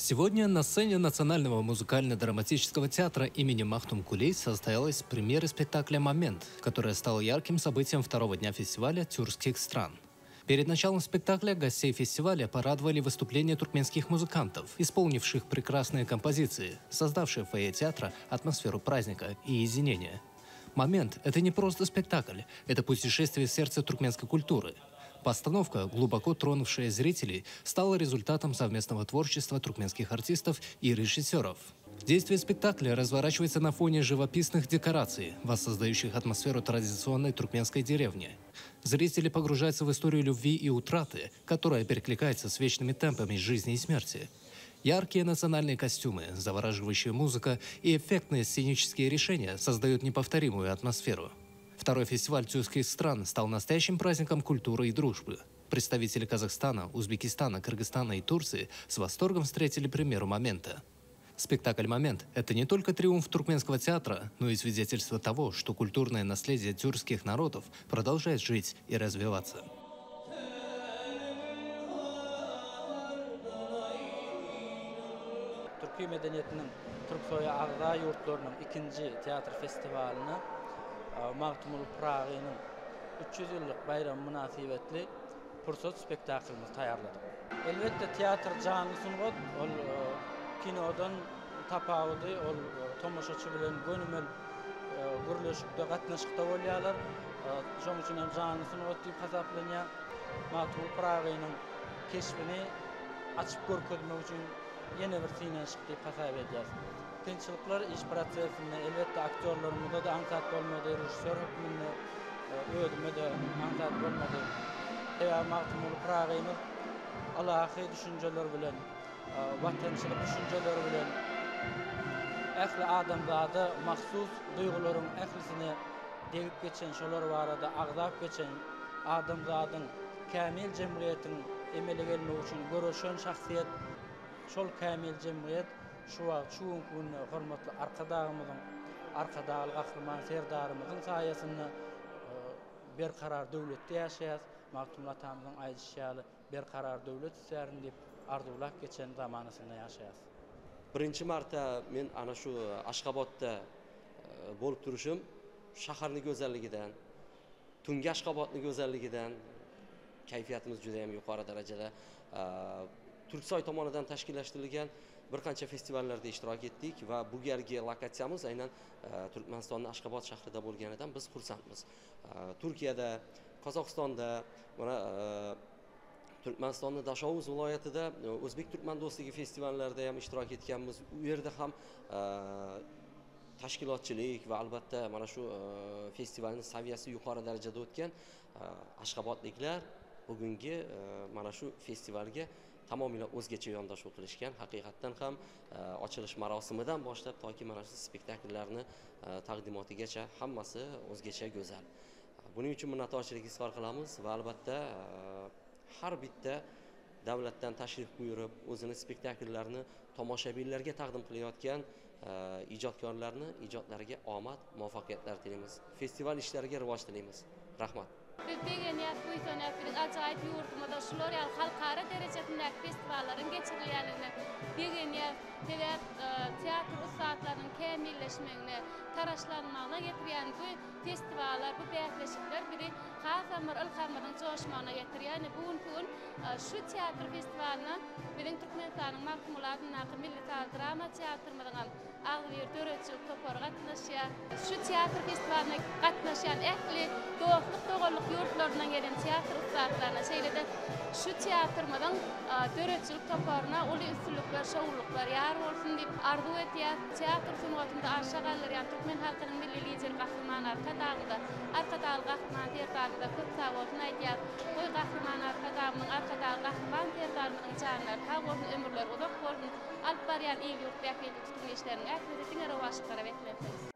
Сегодня на сцене Национального музыкально-драматического театра имени Махтум Кулей состоялась премьера спектакля «Момент», которая стала ярким событием второго дня фестиваля тюркских стран. Перед началом спектакля гостей фестиваля порадовали выступления туркменских музыкантов, исполнивших прекрасные композиции, создавшие в фойе театра атмосферу праздника и единения. «Момент» — это не просто спектакль, это путешествие в сердце туркменской культуры. Постановка, глубоко тронувшая зрителей, стала результатом совместного творчества туркменских артистов и режиссеров. Действие спектакля разворачивается на фоне живописных декораций, воссоздающих атмосферу традиционной туркменской деревни. Зрители погружаются в историю любви и утраты, которая перекликается с вечными темпами жизни и смерти. Яркие национальные костюмы, завораживающая музыка и эффектные сценические решения создают неповторимую атмосферу. Второй фестиваль тюркских стран стал настоящим праздником культуры и дружбы. Представители Казахстана, Узбекистана, Кыргызстана и Турции с восторгом встретили премьеру «Момента». Спектакль «Момент» — это не только триумф туркменского театра, но и свидетельство того, что культурное наследие тюркских народов продолжает жить и развиваться. Türkiye medeniyetinin Türksoy Ağda yurtlarının ikinci tiyatro festivalini Magtumul Pragi'nin 300 yıllık bayram münasibetli Pursot spektaklimiz tayarladık. Elbette tiyatr canlı sunğut, ol kinodan tapawdy, ol tomoşaçy bilen gönümel gürleşikde gatnaşykda bolýarlar. Şoň üçin hem canlı sunğut diýip hasaplanýar. Magtumul Pragi'nin keşfini açyp görkezmek üçin yeni bir synaşyk diýip hasap edýär. Kynçylyklar iş prosesinde elbette aktörlerimize de ansat bolmady, rejissör hükmünde özüme de ansat bolmady. Magtumul Pragi'nin alahy düşünjeler bilen, watançylyk düşünjeler bilen ähli adamzady mahsus duýgularyň ählisine degip geçen, şolar barada agzap geçen adamzadyň kämil jemgyýetiň emele gelmek üçin görüşen şahsiýet, şol kämil jemgyýet şu gün hormatly arkadagymyzyň, arkadagy gahryman serdarymyzyň saýasynda berkarar döwletde ýaşaýar. Magtum atamyzyň aýdýaşaly berkarar döwlet islerini diýip arzulap geçen zamanysynda ýaşaýar. Birinchi marta men ana shu Ashgabodda bo'lib turishim shaharning go'zalligidan, tungi Ashgabodning go'zalligidan kayfiyatimiz juda ham yuqori darajada. Turksoy tomonidan tashkillashtirilgan bir qancha festivallarda ishtirok etdik va bu galgi lokatsiyamiz aynan Turkmanistonning Ashgabod shahrida bo'lganidan biz xursandmiz. Turkiyada, Qozog'istonda, mana Turkmanistonning Dashovuz viloyatida O'zbek Turkman do'stligi festivallarida ham ishtirok etganmiz. U yerda ham tashkilotchilik va albatta mana shu festivalning saviyasi yuqori darajada o'tgan ashg'abodliklar bugungi mana shu festivalga tamomila o'zgacha yondashuv qilishgan. Haqiqatan ham ochilish marosimidan boshlab toki mana shu spektakllarni taqdimotigacha hammasi o'zgacha go'zal. Buning uchun minnatdorchilik izhor qilamiz va albatta har bitta davlatdan tashrif buyurib o'zini spektaklarini tomoshabinlarga taqdim qilayotgan ijodkorlarni ijodlariga omad, muvaffaqiyatlar tilaymiz. Festival ishlariga rivoj tilaymiz. Rahmat. Biz begeniyat buýsanýar bir ajaýyp ýurtymyzda şular ýaly halkara derejesindäki festiwallaryň geçirilýänligine, begeniyat teatr ustatlarynyň kämilleşmegine, taraşlanmagyna getirýän bu festiwallar, bu bähleşikler biri hasam bir ilhamyň joşmagyna getirýän. Bugunky gün şu teatr festiwalyna biziň Türkmenistanyň Magtumul adyndaky Milli Drama teatrymyzyň Agzybir döretçilik topary gatnaşýar. Şu teatr festiwalyna gatnaşan ähli do'stlyk dogallyk yurtlaryndan gelen teatr ustatlaryna şeýlede şu teatrymyzyň döretçilik toparyna uly üstünlükler, şowluklar ýar bolsun diýip arzu etýär. Teatr sungatynda aşa gallerýan Türkmen halkynyň milli lider gahrymany arkadagyda, arkadagy gahrymany terdarynda köp sag bolsun aýdýar. Bu gahrymany arkadagynyň arkadagy gahrymany terdarymyň janlary sag bolsun, ömürleri uzak bolsun. Alp barýan iyi ýurt bähli tutun işlerini ähli diňe rowaşyklara beklenýär.